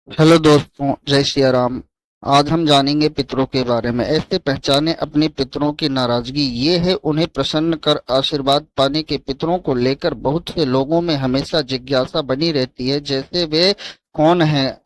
Hello दोस्तों, जय सिया राम। आज हम जानेंगे पितरों के बारे में। ऐसे पहचाने अपने पितरों की नाराजगी। ये है उन्हें प्रसन्न कर आशीर्वाद पाने के पितरों को लेकर बहुत से लोगों में हमेशा जिज्ञासा बनी रहती है। जैसे वे कौन है,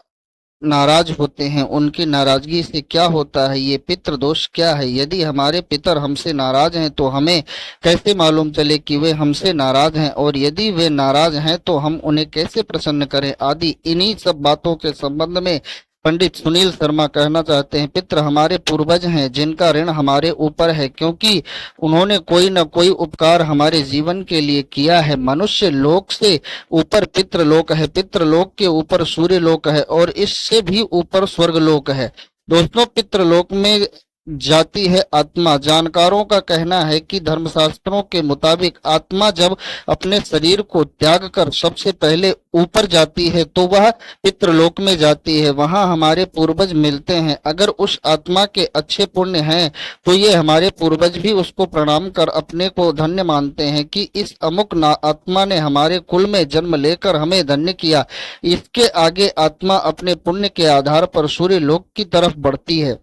नाराज होते हैं, उनकी नाराजगी से क्या होता है, ये पितृ दोष क्या है, यदि हमारे पितर हमसे नाराज हैं तो हमें कैसे मालूम चले कि वे हमसे नाराज हैं, और यदि वे नाराज हैं तो हम उन्हें कैसे प्रसन्न करें, आदि इन्हीं सब बातों के संबंध में पंडित सुनील शर्मा कहना चाहते हैं। पितृ हमारे पूर्वज हैं जिनका ऋण हमारे ऊपर है, क्योंकि उन्होंने कोई न कोई उपकार हमारे जीवन के लिए किया है। मनुष्य लोक से ऊपर पितृलोक है, पितृलोक के ऊपर सूर्य लोक है, और इससे भी ऊपर स्वर्गलोक है। दोस्तों, पितृलोक में जाती है आत्मा। जानकारों का कहना है कि धर्मशास्त्रों के मुताबिक आत्मा जब अपने शरीर को त्याग कर सबसे पहले ऊपर जाती है तो वह पितृलोक में जाती है। वहां हमारे पूर्वज मिलते हैं। अगर उस आत्मा के अच्छे पुण्य हैं तो ये हमारे पूर्वज भी उसको प्रणाम कर अपने को धन्य मानते हैं कि इस अमुक आत्मा ने हमारे कुल में जन्म लेकर हमें धन्य किया। इसके आगे आत्मा अपने पुण्य के आधार पर सूर्य लोक की तरफ बढ़ती है।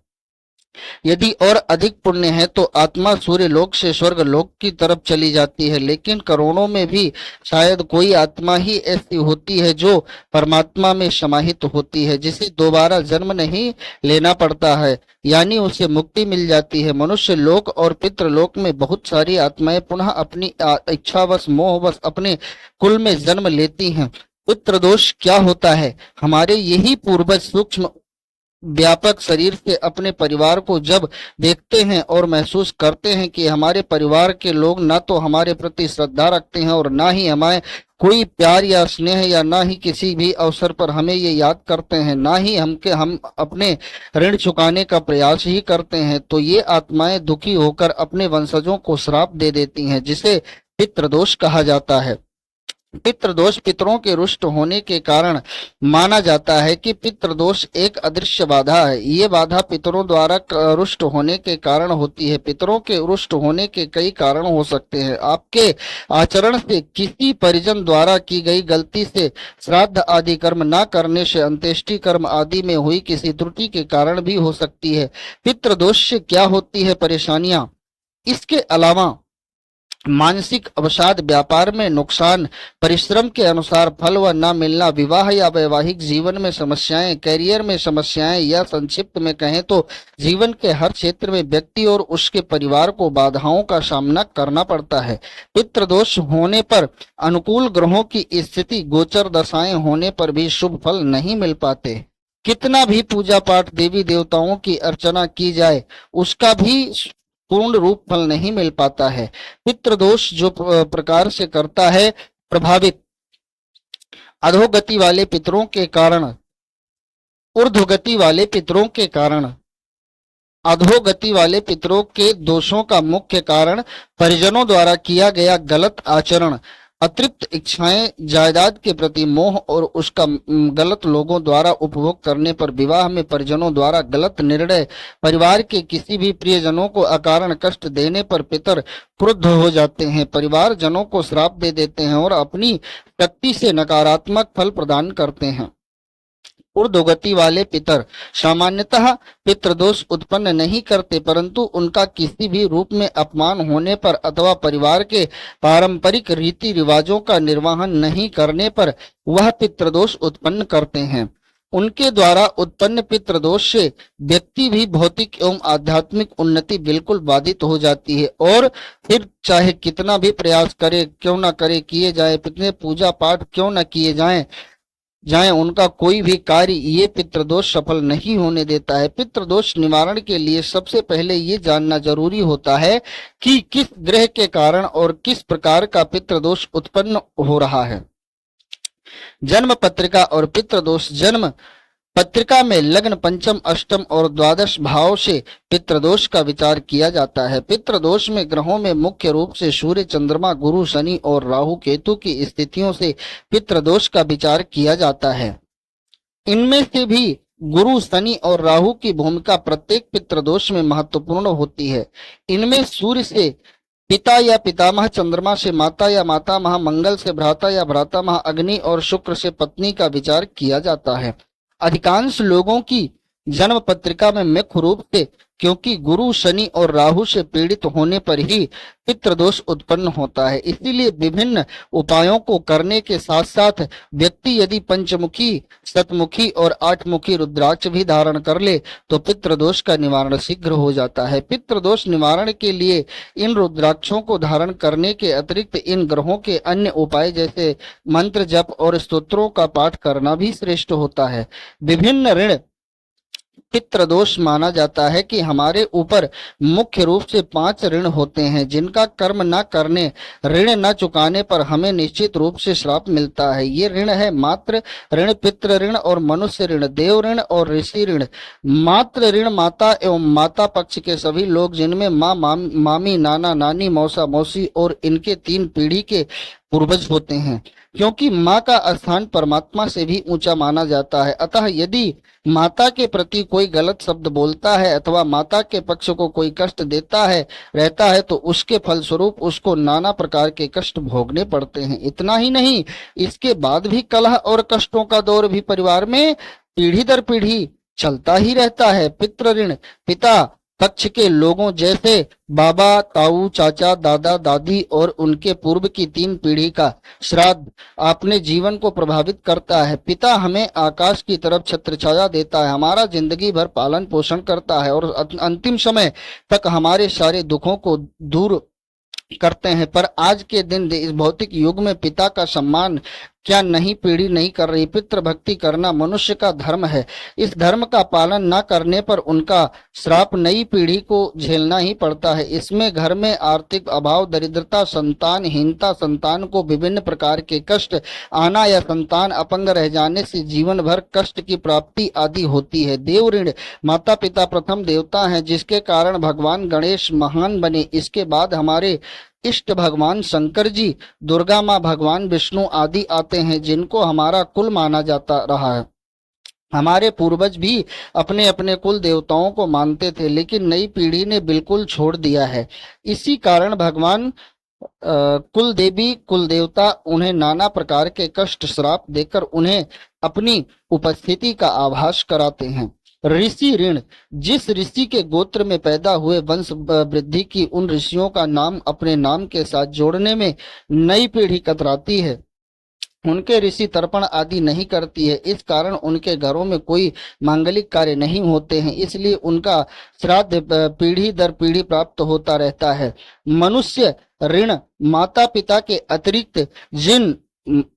यदि और अधिक पुण्य है तो आत्मा सूर्य लोक से स्वर्ग लोक की तरफ चली जाती है। लेकिन करोड़ों में भी शायद कोई आत्मा ही ऐसी होती है जो परमात्मा में समाहित होती है, जिसे दोबारा जन्म नहीं लेना पड़ता है, यानी उसे मुक्ति मिल जाती है। मनुष्य लोक और पितृलोक में बहुत सारी आत्माएं पुनः अपनी इच्छावश मोहवश अपने कुल में जन्म लेती हैं। पितृ दोष क्या होता है? हमारे यही पूर्वज सूक्ष्म व्यापक शरीर से अपने परिवार को जब देखते हैं और महसूस करते हैं कि हमारे परिवार के लोग ना तो हमारे प्रति श्रद्धा रखते हैं और ना ही हमें कोई प्यार या स्नेह, या ना ही किसी भी अवसर पर हमें ये याद करते हैं, ना ही हम अपने ऋण चुकाने का प्रयास ही करते हैं, तो ये आत्माएं दुखी होकर अपने वंशजों को श्राप दे देती हैं, जिसे पितृदोष कहा जाता है। पितृदोष पितरों के रुष्ट होने के कारण माना जाता है कि पितृदोष एक अदृश्य बाधा है। ये बाधा पितरों द्वारा रुष्ट होने के कारण होती है। पितरों के रुष्ट होने के कई कारण हो सकते हैं। आपके आचरण से, किसी परिजन द्वारा की गई गलती से, श्राद्ध आदि कर्म न करने से, अंत्येष्टि कर्म आदि में हुई किसी त्रुटि के कारण भी हो सकती है। पितृदोष से क्या होती है परेशानियां? इसके अलावा मानसिक अवसाद, व्यापार में नुकसान, परिश्रम के अनुसार फल व न मिलना, विवाह या वैवाहिक जीवन में समस्याएं, कैरियर में समस्याएं, या संक्षिप्त में कहें तो जीवन के हर क्षेत्र में व्यक्ति और उसके परिवार को बाधाओं का सामना करना पड़ता है। पितृदोष होने पर अनुकूल ग्रहों की स्थिति, गोचर दशाएं होने पर भी शुभ फल नहीं मिल पाते। कितना भी पूजा पाठ, देवी देवताओं की अर्चना की जाए, उसका भी पूर्ण रूप फल नहीं मिल पाता है। पितृदोष जो प्रकार से करता है प्रभावित, अधोगति वाले पितरों के कारण, ऊर्ध्वगति वाले पितरों के कारण, अधोगति वाले पितरों के दोषों का मुख्य कारण परिजनों द्वारा किया गया गलत आचरण, अतृप्त इच्छाएं, जायदाद के प्रति मोह और उसका गलत लोगों द्वारा उपभोग करने पर, विवाह में परिजनों द्वारा गलत निर्णय, परिवार के किसी भी प्रियजनों को अकारण कष्ट देने पर पितर क्रुद्ध हो जाते हैं, परिवार जनों को श्राप दे देते हैं और अपनी शक्ति से नकारात्मक फल प्रदान करते हैं। ऊर्ध्वगति वाले पितर सामान्यतः पितृदोष उत्पन्न नहीं करते, परंतु उनका किसी भी रूप में अपमान होने पर अथवा परिवार के पारंपरिक रीति रिवाजों का निर्वहन नहीं करने पर वह पितृदोष उत्पन्न करते हैं। उनके द्वारा उत्पन्न पितृदोष से व्यक्ति भी भौतिक एवं आध्यात्मिक उन्नति बिल्कुल बाधित हो जाती है, और फिर चाहे कितना भी प्रयास करे क्यों न करे, किए जाए कितने पूजा पाठ क्यों न किए जाएं, उनका कोई भी कार्य ये पितृदोष सफल नहीं होने देता है। पितृदोष निवारण के लिए सबसे पहले ये जानना जरूरी होता है कि किस ग्रह के कारण और किस प्रकार का पितृदोष उत्पन्न हो रहा है। जन्म पत्रिका और पितृदोष। जन्म पत्रिका में लग्न, पंचम, अष्टम और द्वादश भाव से पितृदोष का विचार किया जाता है। पितृदोष में ग्रहों में मुख्य रूप से सूर्य, चंद्रमा, गुरु, शनि और राहु केतु की स्थितियों से पितृदोष का विचार किया जाता है। इनमें से भी गुरु, शनि और राहु की भूमिका प्रत्येक पितृदोष में महत्वपूर्ण होती है। इनमें सूर्य से पिता या पितामह, चंद्रमा से माता या मातामह, मंगल से भ्राता या भ्रातामह, अग्नि और शुक्र से पत्नी का विचार किया जाता है। अधिकांश लोगों की जन्म पत्रिका में मुख्य रूप से क्योंकि गुरु शनि और राहु से पीड़ित होने पर ही पितृदोष उत्पन्न होता है। इसीलिए विभिन्न उपायों को करने के साथ साथ व्यक्ति यदि पंचमुखी, शतमुखी और आठमुखी रुद्राक्ष भी धारण कर ले तो पितृदोष का निवारण शीघ्र हो जाता है। पितृदोष निवारण के लिए इन रुद्राक्षों को धारण करने के अतिरिक्त इन ग्रहों के अन्य उपाय जैसे मंत्र जप और स्तोत्रों का पाठ करना भी श्रेष्ठ होता है। विभिन्न ऋण पितृदोष माना जाता है कि हमारे ऊपर मुख्य रूप से 5 ऋण होते हैं जिनका कर्म न करने, ऋण न चुकाने पर हमें निश्चित रूप से श्राप मिलता है। ये ऋण है मात्र ऋण, पितृ ऋण और मनुष्य ऋण, देव ऋण और ऋषि ऋण। मात्र ऋण माता एवं माता पक्ष के सभी लोग जिनमें माँ, मामी, नाना, नानी, मौसा, मौसी और इनके 3 पीढ़ी के पूर्वज होते हैं, क्योंकि माँ का स्थान परमात्मा से भी ऊंचा माना जाता है। अतः यदि माता के प्रति कोई गलत शब्द बोलता है अथवा माता के पक्ष को कोई कष्ट देता है रहता है तो उसके फलस्वरूप उसको नाना प्रकार के कष्ट भोगने पड़ते हैं। इतना ही नहीं, इसके बाद भी कलह और कष्टों का दौर भी परिवार में पीढ़ी दर पीढ़ी चलता ही रहता है। पितृ ऋण पिता पक्ष के लोगों जैसे बाबा, ताऊ, चाचा, दादा, दादी और उनके पूर्व की 3 पीढ़ी का श्राद्ध अपने जीवन को प्रभावित करता है। पिता हमें आकाश की तरफ छत्र छाया देता है, हमारा जिंदगी भर पालन पोषण करता है और अंतिम समय तक हमारे सारे दुखों को दूर करते हैं। पर आज के दिन इस भौतिक युग में पिता का सम्मान क्या नहीं पीढ़ी नहीं कर रही। पितृ भक्ति करना मनुष्य का धर्म है। इस धर्म का पालन न करने पर उनका श्राप नई पीढ़ी को झेलना ही पड़ता है। इसमें घर में आर्थिक अभाव, दरिद्रता, संतानहीनता, संतान को विभिन्न प्रकार के कष्ट आना या संतान अपंग रह जाने से जीवन भर कष्ट की प्राप्ति आदि होती है। देव ऋण माता पिता प्रथम देवता हैं जिसके कारण भगवान गणेश महान बने। इसके बाद हमारे इष्ट भगवान शंकर जी, दुर्गा माँ, भगवान विष्णु आदि आते हैं जिनको हमारा कुल माना जाता रहा है। हमारे पूर्वज भी अपने अपने कुल देवताओं को मानते थे, लेकिन नई पीढ़ी ने बिल्कुल छोड़ दिया है। इसी कारण भगवान कुल देवी, कुल देवता उन्हें नाना प्रकार के कष्ट श्राप देकर उन्हें अपनी उपस्थिति का आभास कराते हैं। ऋषि ऋण जिस ऋषि के गोत्र में पैदा हुए वंश वृद्धि की उन ऋषियों का नाम अपने नाम के साथ जोड़ने में नई पीढ़ी कतराती है। उनके ऋषि तर्पण आदि नहीं करती है, इस कारण उनके घरों में कोई मांगलिक कार्य नहीं होते हैं, इसलिए उनका श्राद्ध पीढ़ी दर पीढ़ी प्राप्त होता रहता है। मनुष्य ऋण माता पिता के अतिरिक्त जिन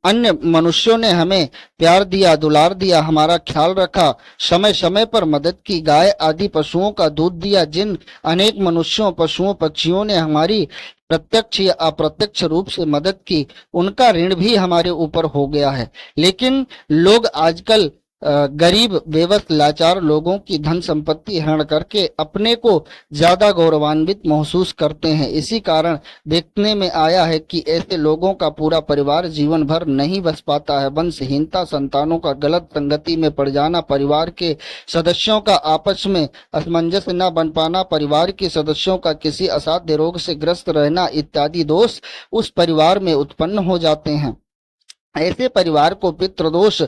अन्य मनुष्यों ने हमें प्यार दिया, दुलार दिया, हमारा ख्याल रखा, समय समय पर मदद की, गाय आदि पशुओं का दूध दिया, जिन अनेक मनुष्यों, पशुओं, पक्षियों ने हमारी प्रत्यक्ष या अप्रत्यक्ष रूप से मदद की, उनका ऋण भी हमारे ऊपर हो गया है। लेकिन लोग आजकल गरीब, बेबस, लाचार लोगों की धन संपत्ति हरण करके अपने को ज्यादा गौरवान्वित महसूस करते हैं। इसी कारण देखने में आया है कि ऐसे लोगों का पूरा परिवार जीवन भर नहीं बच पाता है। वंशहीनता, संतानों का गलत संगति में पड़ जाना, परिवार के सदस्यों का आपस में असमंजस न बन पाना, परिवार के सदस्यों का किसी असाध्य रोग से ग्रस्त रहना इत्यादि दोष उस परिवार में उत्पन्न हो जाते हैं। ऐसे परिवार को पितृदोष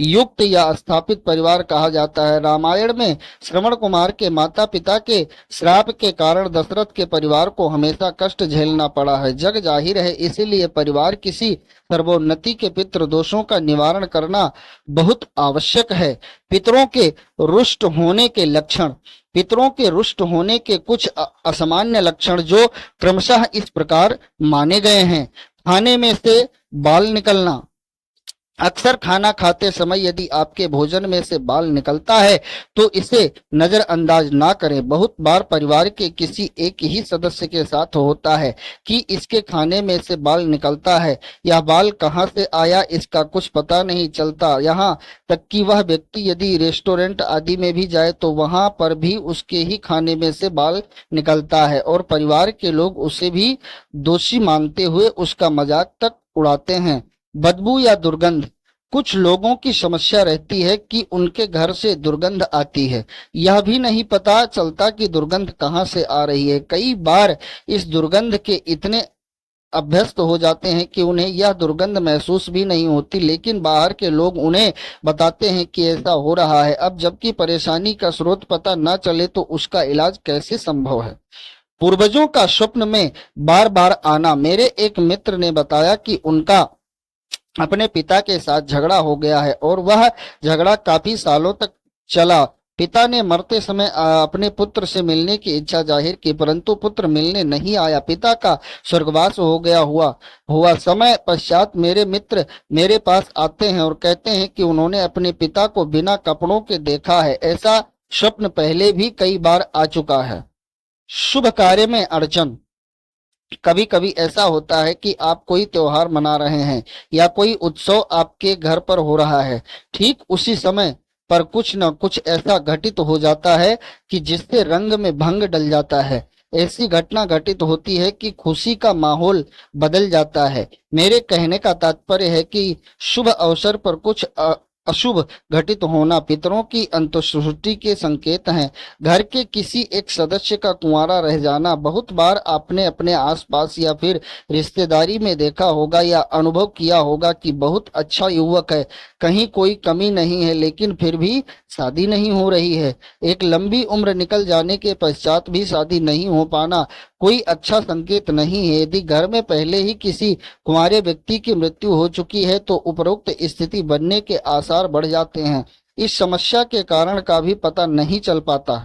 युक्त या स्थापित परिवार कहा जाता है। रामायण में श्रवण कुमार के माता पिता के श्राप के कारण दशरथ के परिवार को हमेशा कष्ट झेलना पड़ा है। जग जाहिर है, इसीलिए परिवार किसी सर्वोन्नति के पितृदोषों का निवारण करना बहुत आवश्यक है। पितरों के रुष्ट होने के लक्षण। पितरों के रुष्ट होने के कुछ असामान्य लक्षण जो क्रमशः इस प्रकार माने गए हैं। खाने में से बाल निकलना। अक्सर खाना खाते समय यदि आपके भोजन में से बाल निकलता है तो इसे नजरअंदाज ना करें। बहुत बार परिवार के किसी एक ही सदस्य के साथ होता है कि इसके खाने में से बाल निकलता है। यह बाल कहाँ से आया इसका कुछ पता नहीं चलता। यहाँ तक कि वह व्यक्ति यदि रेस्टोरेंट आदि में भी जाए तो वहां पर भी उसके ही खाने में से बाल निकलता है और परिवार के लोग उसे भी दोषी मानते हुए उसका मजाक तक उड़ाते हैं। बदबू या दुर्गंध। कुछ लोगों की समस्या रहती है कि उनके घर से दुर्गंध आती है, यह भी नहीं पता चलता कि दुर्गंध कहाँ से आ रही है। कई बार इस दुर्गंध के इतने अभ्यस्त हो जाते हैं कि उन्हें यह दुर्गंध महसूस भी नहीं होती, लेकिन बाहर के लोग उन्हें बताते हैं कि ऐसा हो रहा है। अब जबकि परेशानी का स्रोत पता न चले तो उसका इलाज कैसे संभव है? पूर्वजों का स्वप्न में बार बार आना। मेरे एक मित्र ने बताया कि उनका अपने पिता के साथ झगड़ा हो गया है और वह झगड़ा काफी सालों तक चला। पिता ने मरते समय अपने पुत्र से मिलने की इच्छा जाहिर की, परंतु पुत्र मिलने नहीं आया। पिता का स्वर्गवास हो गया हुआ हुआ समय पश्चात मेरे मित्र मेरे पास आते हैं और कहते हैं कि उन्होंने अपने पिता को बिना कपड़ों के देखा है। ऐसा स्वप्न पहले भी कई बार आ चुका है। शुभ कार्य में अड़चन। कभी कभी ऐसा होता है कि आप कोई त्योहार मना रहे हैं या कोई उत्सव आपके घर पर हो रहा है। ठीक उसी समय पर कुछ न कुछ ऐसा घटित हो जाता है कि जिससे रंग में भंग डल जाता है। ऐसी घटना घटित होती है कि खुशी का माहौल बदल जाता है। मेरे कहने का तात्पर्य है कि शुभ अवसर पर कुछ अशुभ घटित होना पितरों की अंतर्दृष्टि के संकेत हैं। घर के किसी एक सदस्य का कुंवारा रह जाना बहुत बार आपने अपने आसपास या फिर रिश्तेदारी में देखा होगा या अनुभव किया होगा कि बहुत अच्छा युवक है, कहीं कोई कमी नहीं है, लेकिन फिर भी शादी नहीं हो रही है। एक लंबी उम्र निकल जाने के पश्चात भी शादी नहीं हो पाना कोई अच्छा संकेत नहीं है। यदि घर में पहले ही किसी कुंवारे व्यक्ति की मृत्यु हो चुकी है तो उपरोक्त स्थिति बनने के आसार बढ़ जाते हैं। इस समस्या के कारण का भी पता नहीं चल पाता।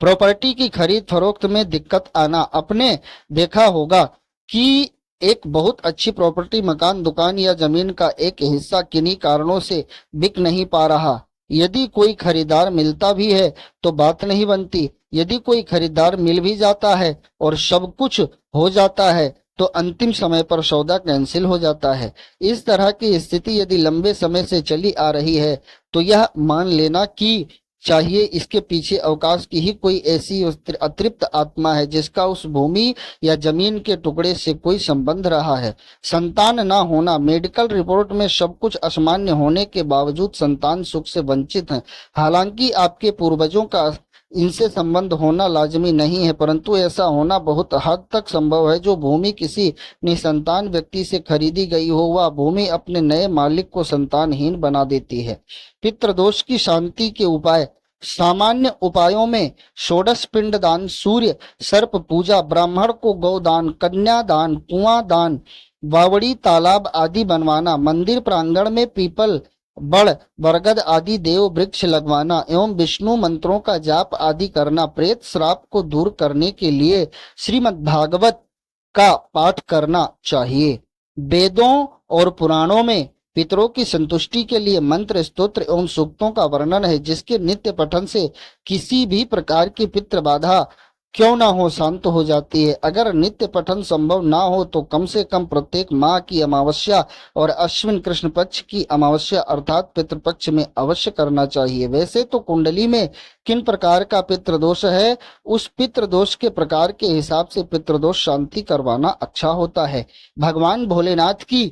प्रॉपर्टी की खरीद फरोख्त में दिक्कत आना। आपने देखा होगा कि एक बहुत अच्छी प्रॉपर्टी, मकान, दुकान या जमीन का एक हिस्सा किन्हीं कारणों से बिक नहीं पा रहा। यदि कोई खरीदार मिलता भी है तो बात नहीं बनती। यदि कोई खरीदार मिल भी जाता है और सब कुछ हो जाता है तो अंतिम समय पर सौदा कैंसिल हो जाता है। इस तरह की स्थिति यदि लंबे समय से चली आ रही है तो यह मान लेना कि चाहिए इसके पीछे अवकाश की ही कोई ऐसी अतृप्त आत्मा है जिसका उस भूमि या जमीन के टुकड़े से कोई संबंध रहा है। संतान ना होना। मेडिकल रिपोर्ट में सब कुछ असामान्य होने के बावजूद संतान सुख से वंचित हैं। हालांकि आपके पूर्वजों का इनसे संबंध होना लाजमी नहीं है, परंतु ऐसा होना बहुत हद तक संभव है। जो भूमि किसी निसंतान व्यक्ति से खरीदी गई हो वह भूमि अपने नए मालिक को संतानहीन बना देती है। पितृदोष की शांति के उपाय। सामान्य उपायों में षोडश पिंड दान, सूर्य सर्प पूजा, ब्राह्मण को गौदान, कन्या दान, कुआं दान, बावड़ी तालाब आदि बनवाना, मंदिर प्रांगण में पीपल, बड़, बरगद आदि देव वृक्ष लगवाना एवं विष्णु मंत्रों का जाप आदि करना, प्रेत श्राप को दूर करने के लिए श्रीमद् भागवत का पाठ करना चाहिए। वेदों और पुराणों में पितरों की संतुष्टि के लिए मंत्र, स्तोत्र एवं सूक्तों का वर्णन है जिसके नित्य पठन से किसी भी प्रकार की पितृ बाधा क्यों ना हो शांत हो जाती है। अगर नित्य पठन संभव ना हो तो कम से कम प्रत्येक माह की अमावस्या और अश्विन कृष्ण पक्ष की अमावस्या अर्थात पितृपक्ष में अवश्य करना चाहिए। वैसे तो कुंडली में किन प्रकार का पितृदोष है उस पितृदोष के प्रकार के हिसाब से पितृदोष शांति करवाना अच्छा होता है। भगवान भोलेनाथ की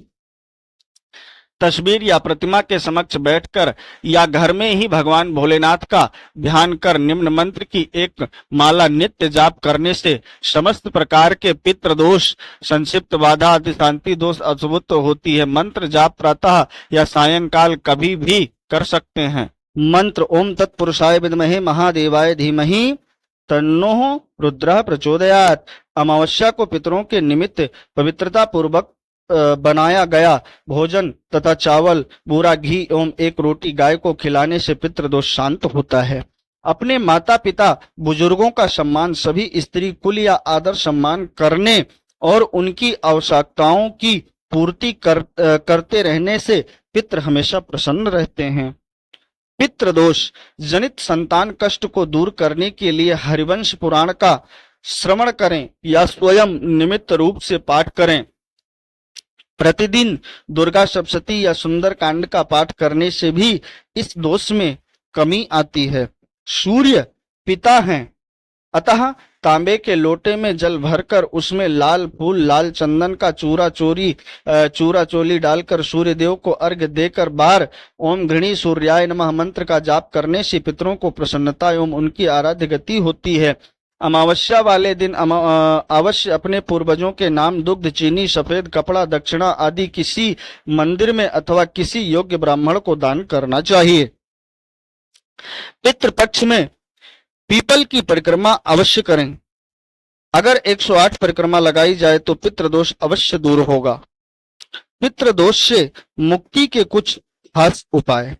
तस्वीर या प्रतिमा के समक्ष बैठकर या घर में ही भगवान भोलेनाथ का ध्यान कर निम्न मंत्र की एक माला नित्य जाप करने से समस्त प्रकार के पितृ दोष, संक्षिप्त बाधा आदि शांति दोष अशुभ होती है। मंत्र जाप प्रातः या सायंकाल कभी भी कर सकते हैं। मंत्र ओम तत्पुरुषाय विद्महे महादेवाय धीमहि तन्नो रुद्रः प्रचोदयात्। अमावस्या को पितरों के निमित्त पवित्रता पूर्वक बनाया गया भोजन तथा चावल, बूरा घी एवं एक रोटी गाय को खिलाने से पितृदोष शांत होता है। अपने माता पिता बुजुर्गों का सम्मान, सभी स्त्री कुल या आदर सम्मान करने और उनकी आवश्यकताओं की पूर्ति करते रहने से पितृ हमेशा प्रसन्न रहते हैं। पितृदोष जनित संतान कष्ट को दूर करने के लिए हरिवंश पुराण का श्रवण करें या स्वयं निमित्त रूप से पाठ करें। प्रतिदिन दुर्गा सप्तशती या सुंदर कांड का पाठ करने से भी इस दोष में कमी आती है। सूर्य पिता हैं, अतः तांबे के लोटे में जल भरकर उसमें लाल फूल, लाल चंदन का चूरा चोली डालकर सूर्य देव को अर्घ्य देकर बार ओम गृणी सूर्याय नमः मंत्र का जाप करने से पितरों को प्रसन्नता एवं उनकी आराध्य गति होती है। अमावस्या वाले दिन अवश्य अपने पूर्वजों के नाम दुग्ध, चीनी, सफेद कपड़ा, दक्षिणा आदि किसी मंदिर में अथवा किसी योग्य ब्राह्मण को दान करना चाहिए। पितृपक्ष में पीपल की परिक्रमा अवश्य करें। अगर 108 परिक्रमा लगाई जाए तो पितृदोष अवश्य दूर होगा। पितृदोष से मुक्ति के कुछ खास उपाय।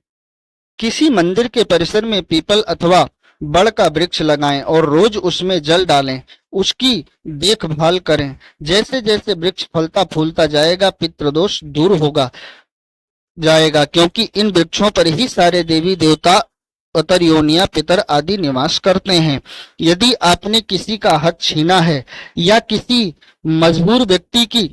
किसी मंदिर के परिसर में पीपल अथवा बड़ का वृक्ष लगाएं और रोज उसमें जल डालें, उसकी देखभाल करें। जैसे जैसे वृक्ष फलता फूलता जाएगा पितृदोष दूर होगा जाएगा, क्योंकि इन वृक्षों पर ही सारे देवी देवता, अतर योनिया, पितर आदि निवास करते हैं। यदि आपने किसी का हक छीना है या किसी मजबूर व्यक्ति की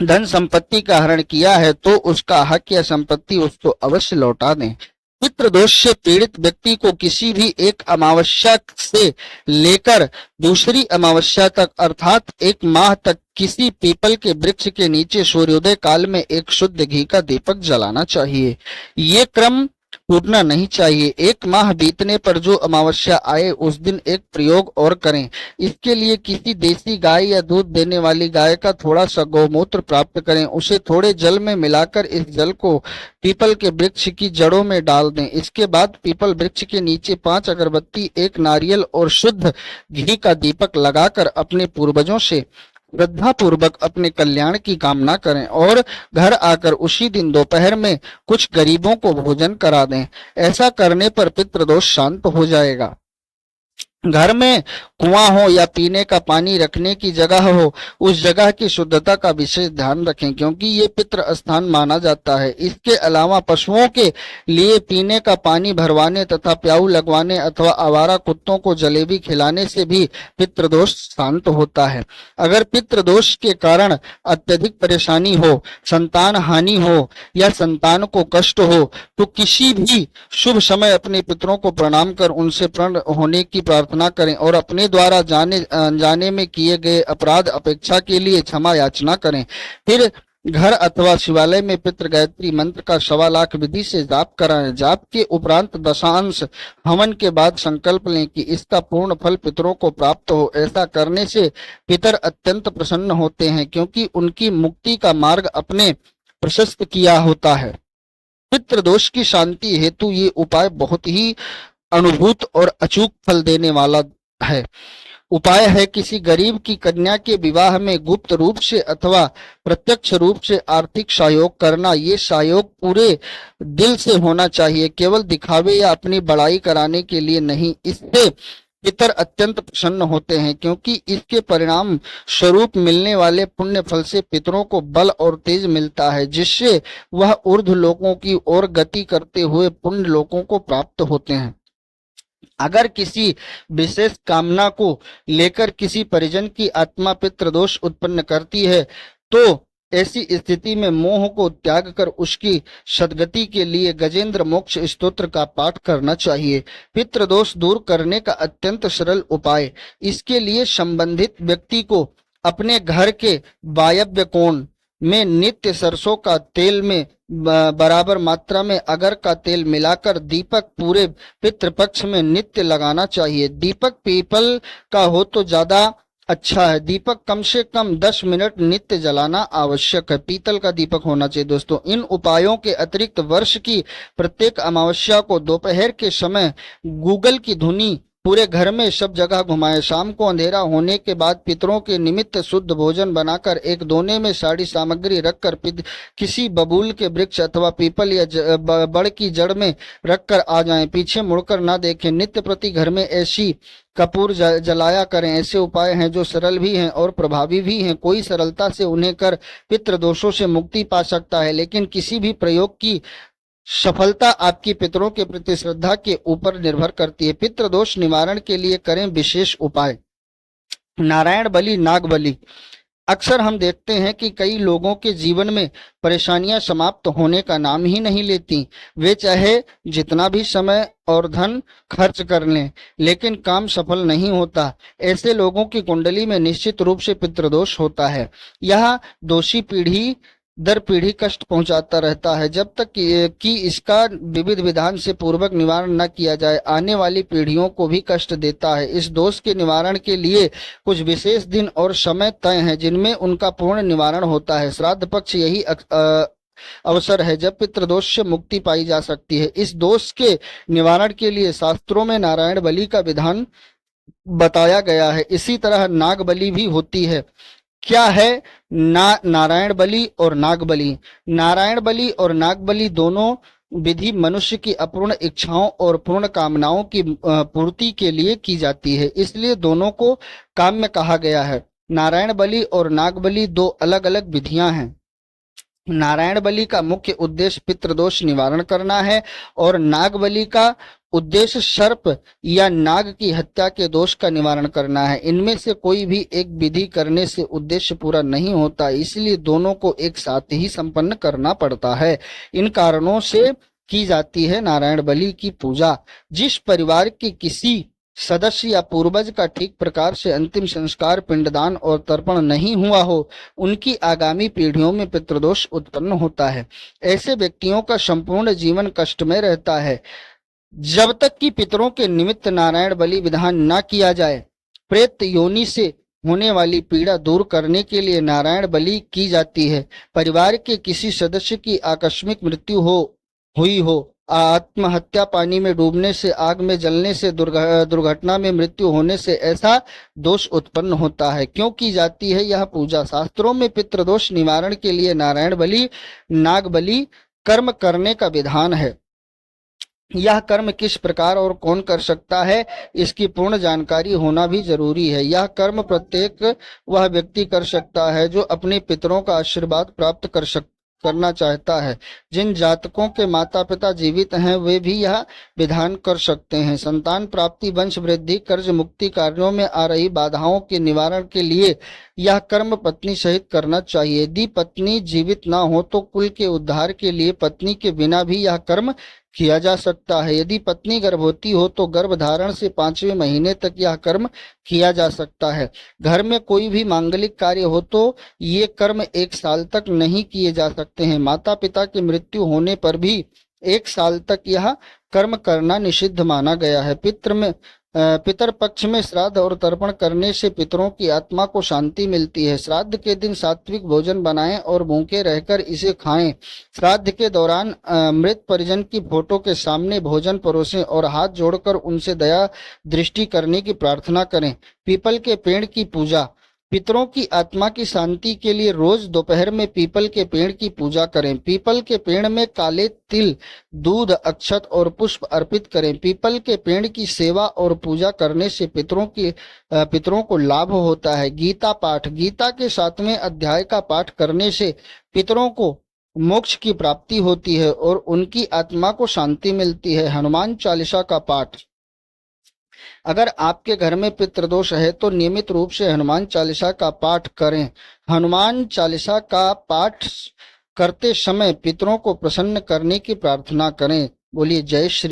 धन संपत्ति का हरण किया है तो उसका हक या संपत्ति उसको अवश्य लौटा दें। पितृदोष से पीड़ित व्यक्ति को किसी भी एक अमावस्या से लेकर दूसरी अमावस्या तक अर्थात 1 माह तक किसी पीपल के वृक्ष के नीचे सूर्योदय काल में एक शुद्ध घी का दीपक जलाना चाहिए। ये क्रम टूटना नहीं चाहिए। 1 माह बीतने पर जो अमावस्या आए उस दिन एक प्रयोग और करें। इसके लिए किसी देसी गाय या दूध देने वाली गाय का थोड़ा सा गौमूत्र प्राप्त करें, उसे थोड़े जल में मिलाकर इस जल को पीपल के वृक्ष की जड़ों में डाल दें। इसके बाद पीपल वृक्ष के नीचे 5 अगरबत्ती, 1 नारियल और शुद्ध घी का दीपक लगाकर अपने पूर्वजों से श्रद्धा पूर्वक अपने कल्याण की कामना करें और घर आकर उसी दिन दोपहर में कुछ गरीबों को भोजन करा दें। ऐसा करने पर पितृदोष शांत हो जाएगा। घर में कुआं हो या पीने का पानी रखने की जगह हो, उस जगह की शुद्धता का विशेष ध्यान रखें, क्योंकि ये पितृ स्थान माना जाता है। इसके अलावा पशुओं के लिए पीने का पानी भरवाने तथा प्याऊ लगवाने अथवा आवारा कुत्तों को जलेबी खिलाने से भी पितृदोष शांत होता है। अगर पितृदोष के कारण अत्यधिक परेशानी हो, संतान हानि हो या संतान को कष्ट हो तो किसी भी शुभ समय अपने पितरों को प्रणाम कर उनसे प्रसन्न होने की प्रार्थना करें और अपने द्वारा जाने में किए गए अपराध अपेक्षा के लिए क्षमा याचना करें। फिर घर अथवा शिवालय में पितृ गायत्री मंत्र का 1.25 लाख विधि से जाप कराएं। जाप के उपरांत दशांश हवन के बाद संकल्प लें कि इसका पूर्ण फल पितरों को प्राप्त हो। ऐसा करने से पितर अत्यंत प्रसन्न होते हैं, क्योंकि उनकी मुक्ति का मार्ग अपने प्रशस्त किया होता है। पितृदोष की शांति हेतु ये उपाय बहुत ही अनुभूत और अचूक फल देने वाला है। उपाय है किसी गरीब की कन्या के विवाह में गुप्त रूप से अथवा प्रत्यक्ष रूप से आर्थिक सहयोग करना। ये सहयोग पूरे दिल से होना चाहिए, केवल दिखावे या अपनी बड़ाई कराने के लिए नहीं। इससे पितर अत्यंत प्रसन्न होते हैं, क्योंकि इसके परिणाम स्वरूप मिलने वाले पुण्य फल से पितरों को बल और तेज मिलता है, जिससे वह ऊर्ध्व लोकों की ओर गति करते हुए पुण्य लोकों को प्राप्त होते हैं। अगर किसी विशेष कामना को लेकर किसी परिजन की आत्मा पितृदोष उत्पन्न करती है तो ऐसी स्थिति में मोह को त्याग कर उसकी सद्गति के लिए गजेंद्र मोक्ष स्तोत्र का पाठ करना चाहिए। पितृदोष दूर करने का अत्यंत सरल उपाय। इसके लिए संबंधित व्यक्ति को अपने घर के वायव्य कोण में नित्य सरसों का तेल में बराबर मात्रा में अगर का तेल मिलाकर दीपक पूरे पितृपक्ष में नित्य लगाना चाहिए। दीपक पीपल का हो तो ज्यादा अच्छा है। दीपक कम से कम 10 मिनट नित्य जलाना आवश्यक है। पीतल का दीपक होना चाहिए। दोस्तों, इन उपायों के अतिरिक्त वर्ष की प्रत्येक अमावस्या को दोपहर के समय गूगल की धुनी पूरे घर में सब जगह घुमाएं। शाम को अंधेरा होने के बाद पितरों के निमित्त शुद्ध भोजन बनाकर एक दोने में सारी सामग्री रखकर किसी बबूल के वृक्ष अथवा पीपल या बड़ की जड़ में रखकर आ जाएं। पीछे मुड़कर ना देखें। नित्य प्रति घर में ऐसी कपूर जलाया करें। ऐसे उपाय हैं जो सरल भी हैं और प्रभावी भी हैं। कोई सरलता से उन्हें कर पितृदोषों से मुक्ति पा सकता है, लेकिन किसी भी प्रयोग की सफलता आपकी पितरों के प्रति श्रद्धा के ऊपर निर्भर करती है। पितृदोष निवारण के लिए करें विशेष उपाय। नारायण बलि, नाग बलि। अक्सर हम देखते हैं कि कई लोगों के जीवन में परेशानियां समाप्त होने का नाम ही नहीं लेती। वे चाहे जितना भी समय और धन खर्च कर लें, लेकिन काम सफल नहीं होता। ऐसे लोगों की कुंडली में निश्चित रूप से पितृदोष होता है। यह दोषी पीढ़ी दर पीढ़ी कष्ट पहुंचाता रहता है। जब तक कि इसका विविध विधान से पूर्वक निवारण न किया जाए, आने वाली पीढ़ियों को भी कष्ट देता है। इस दोष के निवारण के लिए कुछ विशेष दिन और समय तय हैं, जिनमें उनका पूर्ण निवारण होता है। श्राद्ध पक्ष यही अवसर है जब पितृदोष से मुक्ति पाई जा सकती है। इस दोष के निवारण के लिए शास्त्रों में नारायण बलि का विधान बताया गया है। इसी तरह नाग बलि भी होती है। क्या है नारायण बलि और नाग बलि? नारायण बलि और नाग बलि दोनों विधि मनुष्य की अपूर्ण इच्छाओं और पूर्ण कामनाओं की पूर्ति के लिए की जाती है, इसलिए दोनों को काम्य कहा गया है। नारायण बलि और नाग बलि दो अलग अलग विधियां हैं। नारायण बलि का मुख्य उद्देश्य पितृदोष निवारण करना है और नाग बलि का उद्देश्य सर्प या नाग की हत्या के दोष का निवारण करना है। इनमें से कोई भी एक विधि करने से उद्देश्य पूरा नहीं होता, इसलिए दोनों को एक साथ ही संपन्न करना पड़ता है। इन कारणों से की जाती है नारायण बलि की पूजा। जिस परिवार के किसी सदस्य या पूर्वज का ठीक प्रकार से अंतिम संस्कार, पिंडदान और तर्पण नहीं हुआ हो, उनकी आगामी पीढ़ियों में पितृदोष उत्पन्न होता है। ऐसे व्यक्तियों का संपूर्ण जीवन कष्ट में रहता है। जब तक कि पितरों के निमित्त नारायण बलि विधान न किया जाए, प्रेत योनि से होने वाली पीड़ा दूर करने के लिए नारायण बलि की जाती है। परिवार के किसी सदस्य की आकस्मिक मृत्यु हुई हो, आत्महत्या, पानी में डूबने से, आग में जलने से, दुर्घटना में मृत्यु होने से ऐसा दोष उत्पन्न होता है। क्यों की जाती है यह पूजा? शास्त्रों में पितृदोष निवारण के लिए नारायण बलि, नाग बलि कर्म करने का विधान है। यह कर्म किस प्रकार और कौन कर सकता है, इसकी पूर्ण जानकारी होना भी जरूरी है। यह कर्म प्रत्येक वह व्यक्ति कर सकता है जो अपने पितरों का आशीर्वाद प्राप्त करना चाहता है। जिन जातकों के माता पिता जीवित हैं वे भी यह विधान कर सकते हैं। संतान प्राप्ति, वंश वृद्धि, कर्ज मुक्ति, कार्यों में आ रही बाधाओं के निवारण के लिए यह कर्म पत्नी सहित करना चाहिए। यदि पत्नी जीवित ना हो तो कुल के उद्धार के लिए पत्नी के बिना भी यह कर्म किया जा सकता है। यदि पत्नी गर्भवती हो तो गर्भधारण से 5वें महीने तक यह कर्म किया जा सकता है। घर में कोई भी मांगलिक कार्य हो तो ये कर्म 1 साल तक नहीं किए जा सकते हैं। माता पिता की मृत्यु होने पर भी 1 साल तक यह कर्म करना निषिद्ध माना गया है। पितर पक्ष में श्राद्ध और तर्पण करने से पितरों की आत्मा को शांति मिलती है। श्राद्ध के दिन सात्विक भोजन बनाएं और भूखे रहकर इसे खाएं। श्राद्ध के दौरान मृत परिजन की फोटो के सामने भोजन परोसें और हाथ जोड़कर उनसे दया दृष्टि करने की प्रार्थना करें। पीपल के पेड़ की पूजा। पितरों की आत्मा की शांति के लिए रोज दोपहर में पीपल के पेड़ की पूजा करें। पीपल के पेड़ में काले तिल, दूध, अक्षत और पुष्प अर्पित करें। पीपल के पेड़ की सेवा और पूजा करने से पितरों को लाभ होता है। गीता पाठ। गीता के 7वें अध्याय का पाठ करने से पितरों को मोक्ष की प्राप्ति होती है और उनकी आत्मा को शांति मिलती है। हनुमान चालीसा का पाठ। अगर आपके घर में पितृदोष है तो नियमित रूप से हनुमान चालीसा का पाठ करें। हनुमान चालीसा का पाठ करते समय पितरों को प्रसन्न करने की प्रार्थना करें। बोलिए जय श्री